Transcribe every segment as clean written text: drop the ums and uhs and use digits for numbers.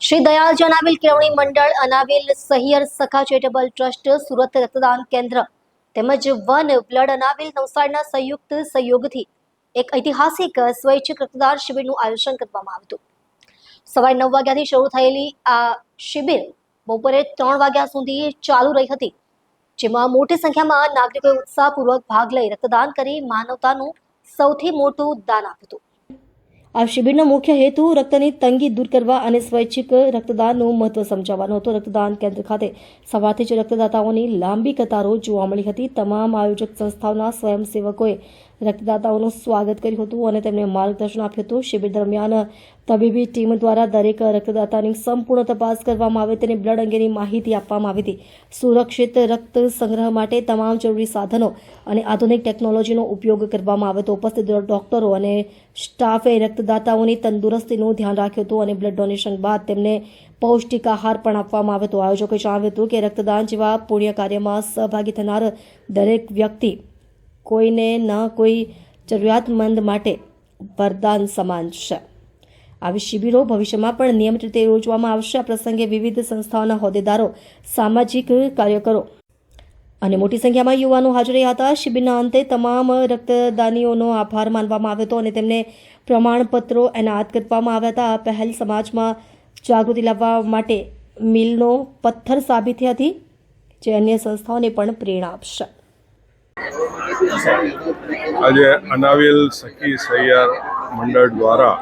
Shri Dayalji Anavil Kelavani Mandal Anavil Sahiyar Sakha charitable trust Surat રક્તદાન કેન્દ્ર તેમજ વન બ્લડ અનાવિલ નવસારીના સંયુક્ત સહયોગથી એક ઐતિહાસિક સ્વૈચ્છિક રક્તદાન શિબિરનું આયોજન કરવામાં આવ્યું હતું। સવારે 9 વાગ્યાથી શરૂ થયેલી આ શિબિર બપોરે 3 વાગ્યા સુધી ચાલુ રહી હતી, જેમાં મોટી સંખ્યામાં નાગરિકોએ ઉત્સાહપૂર્વક ભાગ લઈ રક્તદાન કરી માનવતાનું સૌથી મોટું દાન આપ્યું હતું। આ શિબિરનો મુખ્ય હેતુ રક્તની તંગી દૂર કરવા અને સ્વૈચ્છિક રક્તદાનનું મહત્વ સમજાવવાનો હતો। રક્તદાન કેન્દ્ર ખાતે સવારથી જ રક્તદાતાઓની લાંબી કતારો જોવા મળી હતી। તમામ આયોજક સંસ્થાઓના સ્વયંસેવકોએ રક્તદાતાઓનું સ્વાગત કર્યું હતું અને તેમને માર્ગદર્શન આપ્યું હતું। શિબિર દરમિયાન તબીબી ટીમ દ્વારા દરેક રક્તદાતાની સંપૂર્ણ તપાસ કરવામાં આવે તેની બ્લડ અંગેની માહિતી આપવામાં આવી હતી। સુરક્ષિત રક્ત સંગ્રહ માટે તમામ જરૂરી સાધનો અને આધુનિક ટેકનોલોજીનો ઉપયોગ કરવામાં આવ્યો હતો। ઉપસ્થિત ડોક્ટરો અને સ્ટાફે રક્તદાતાઓની તંદુરસ્તીનું ધ્યાન રાખ્યું હતું અને બ્લડ ડોનેશન બાદ તેમને પૌષ્ટિક આહાર પણ આપવામાં આવ્યો હતો। આયોજકોએ જણાવ્યું હતું કે રક્તદાન જેવા પુણ્ય કાર્યમાં સહભાગી થનાર દરેક વ્યક્તિ કોઈને ન કોઈ જરૂરિયાતમંદ માટે વરદાન સમાન છે। આવી શિબિરો ભવિષ્યમાં પણ નિયમિત રીતે યોજવામાં આવશે। આ પ્રસંગે વિવિધ સંસ્થાઓના હોદ્દેદારો, સામાજિક કાર્યકરો અને મોટી સંખ્યામાં યુવાનો હાજર રહ્યા હતા। શિબિરના અંતે તમામ રક્તદાનીઓનો આભાર માનવામાં આવ્યો હતો અને તેમને પ્રમાણપત્રો એનાયત કરવામાં આવ્યા હતા। આ પહેલ સમાજમાં જાગૃતિ લાવવા માટે મીલનો પથ્થર સાબિત થઈ હતી, જે અન્ય સંસ્થાઓને પણ પ્રેરણા આપશે। આજે અનાવિલ સખી સહિયર મંડળ દ્વારા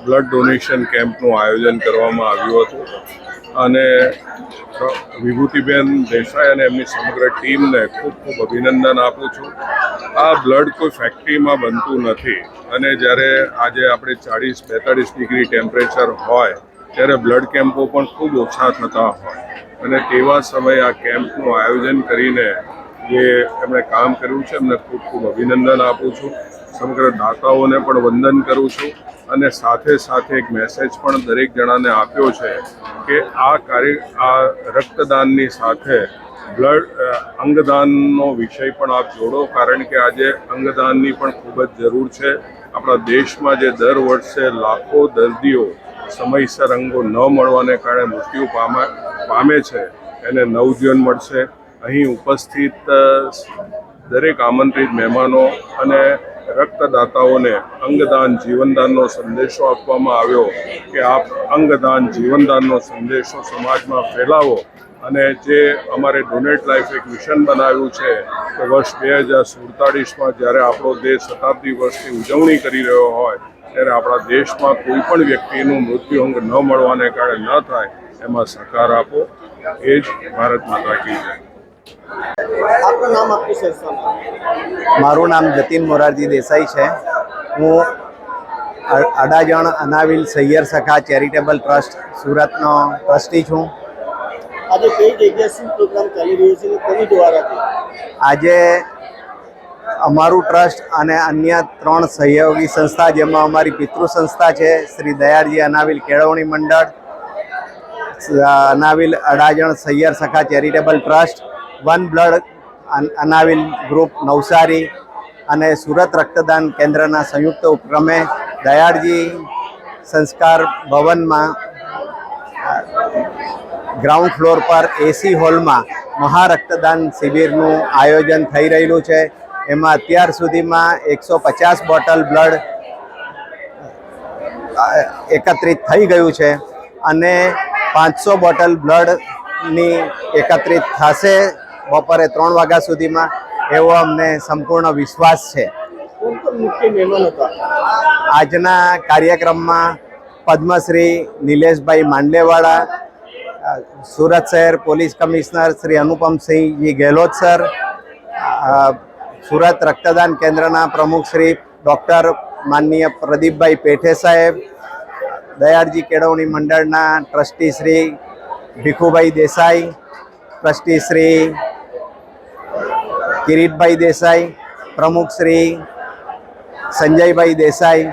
બ્લડ ડોનેશન કેમ્પનું આયોજન કરવામાં આવ્યું હતું અને વિભૂતિબેન દેસાઈ અને એમની સમગ્ર ટીમને ખૂબ ખૂબ અભિનંદન આપું છું। આ બ્લડ કોઈ ફેક્ટરીમાં બનતું નથી અને જ્યારે આજે આપણે 40-42 ડિગ્રી ટેમ્પરેચર હોય ત્યારે બ્લડ કેમ્પો પણ ખૂબ ઓછા થતા હોય અને તેવા સમયે આ કેમ્પનું આયોજન કરીને જે એમણે કામ કર્યું છે એમને ખૂબ ખૂબ અભિનંદન આપું છું। સમગ્ર દાતાઓને પણ વંદન કરું છું અને સાથે સાથે એક મેસેજ પણ દરેક જણાને આપ્યો છે કે આ રક્તદાનની સાથે અંગદાનનો વિષય પણ આપ જોડો, કારણ કે આજે અંગદાનની પણ ખૂબ જ જરૂર છે। આપણા દેશમાં જે દર વર્ષે લાખો દર્દીઓ સમયસર અંગો ન મળવાને કારણે મૃત્યુ પામે છે, એને નવજીવન મળશે। અહીં ઉપસ્થિત દરેક આમંત્રિત મહેમાનો અને રક્તદાતાઓને અંગદાન જીવનદાનનો સંદેશો આપવામાં આવ્યો કે આપ અંગદાન જીવનદાનનો સંદેશો સમાજમાં ફેલાવો અને જે અમારે ડોનેટ લાઈફ એક મિશન બનાવ્યું છે કે વર્ષ 2047માં જ્યારે આપણો દેશ શતાબ્દી વર્ષની ઉજવણી કરી રહ્યો હોય ત્યારે આપણા દેશમાં કોઈ પણ વ્યક્તિનું મૃત્યુ અંગ ન મળવાને કારણે ન થાય એમાં સહકાર આપો। એ જ ભારત માતા કી જય। આપનું નામ, આપની સંસ્થાનું? મારું નામ જતીન મોરારજી દેસાઈ છે। હું અડાજણ અનાવિલ સહિયર સખા ચેરિટેબલ ટ્રસ્ટ સુરતનો ટ્રસ્ટી છું। આજે કઈ જગ્યાએ શું પ્રોગ્રામ ચાલી રહ્યો છે અને કોની દ્વારાથી? આજે અમારું ટ્રસ્ટ અને અન્ય 3 સહયોગી સંસ્થા, જેમાં અમારી પિતૃ સંસ્થા છે Shri Dayalji Anavil Kelavani Mandal, Anavil Adajan Sahiyar Sakha charitable trust, one blood Anavil group Navsari અને સુરત રક્તદાન કેન્દ્રના સંયુક્ત ઉપક્રમે દયાળજી સંસ્કાર ભવનમાં ગ્રાઉન્ડ ફ્લોર પર એસી હોલમાં મહારક્તદાન શિબિરનું આયોજન થઈ રહેલું છે। એમાં અત્યાર સુધીમાં 150 બોટલ બ્લડ એકત્રિત થઈ ગયું છે અને 500 બોટલ બ્લડની એકત્રિત થશે બપોરે 3 વાગ્યા સુધીમાં, એવો અમને સંપૂર્ણ વિશ્વાસ છે। કોણ કોણ મુખ્ય મહેમાન હતા? આજના કાર્યક્રમમાં પદ્મશ્રી નિલેશભાઈ માંડલેવાળા, સુરત શહેર police commissioner Shri Anupamsinhji Gehlot sir, Surat રક્તદાન કેન્દ્રના પ્રમુખ શ્રી ડૉક્ટર માનનીય પ્રદીપભાઈ પેઠે સાહેબ, દયાળજી કેળવણી મંડળના ટ્રસ્ટી શ્રી ભીખુભાઈ દેસાઈ, ટ્રસ્ટી શ્રી કિરીટભાઈ દેસાઈ, પ્રમુખ શ્રી સંજયભાઈ દેસાઈ,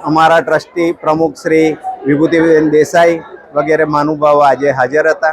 અમારા ટ્રસ્ટી પ્રમુખ શ્રી વિભૂતિબેન દેસાઈ વગેરે મહાનુભાવો આજે હાજર હતા।